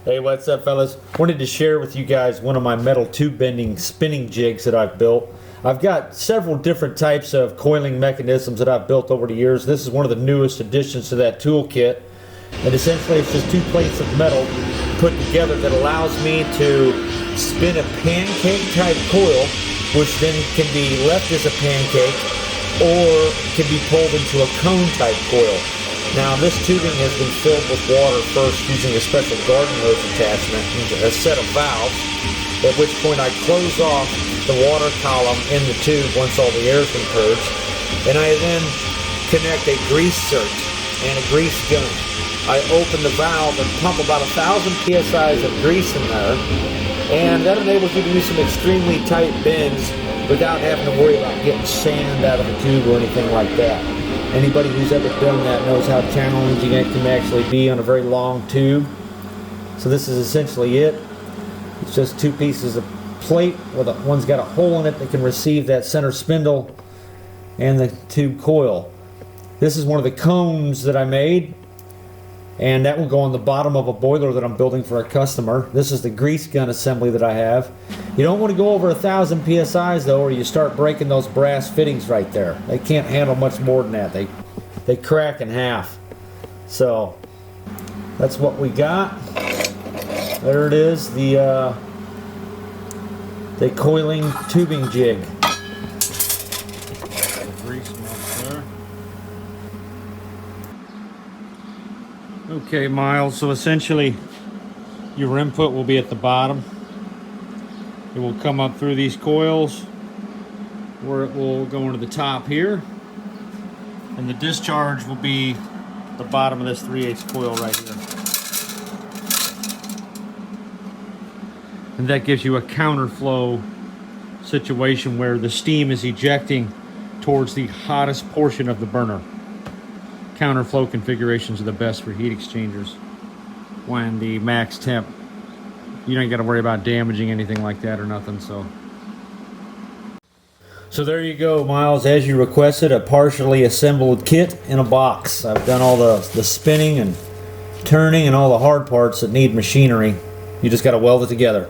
Hey, what's up, fellas? Wanted to share with you guys one of my metal tube bending spinning jigs that I've built. I've got several different types of coiling mechanisms that I've built over the years. This is one of the newest additions to that toolkit. And essentially it's just two plates of metal put together that allows me to spin a pancake type coil, which then can be left as a pancake or can be pulled into a cone type coil. Now this tubing has been filled with water first using a special garden hose attachment and a set of valves, at which point I close off the water column in the tube once all the air has been purged, and I then connect a grease cert and a grease gun. I open the valve and pump about 1,000 psi of grease in there, and that enables you to use some extremely tight bends without having to worry about getting sand out of the tube or anything like that. Anybody who's ever done that knows how challenging it can actually be on a very long tube. So this is essentially it. It's just two pieces of plate with one's got a hole in it that can receive that center spindle and the tube coil. This is one of the cones that I made, and that will go on the bottom of a boiler that I'm building for a customer. This is the grease gun assembly that I have. You don't want to go over 1,000 psi's though, or you start breaking those brass fittings right there. They can't handle much more than that. They crack in half. So that's what we got. There it is, the coiling tubing jig. Okay, Miles, so essentially your input will be at the bottom. It will come up through these coils where it will go into the top here, and the discharge will be the bottom of this 3/8 coil right here. And that gives you a counterflow situation where the steam is ejecting towards the hottest portion of the burner. Counterflow configurations are the best for heat exchangers when the max temp, you don't got to worry about damaging anything like that or nothing. So there you go, Miles, as you requested, a partially assembled kit in a box. I've done all the spinning and turning and all the hard parts that need machinery. You just got to weld it together.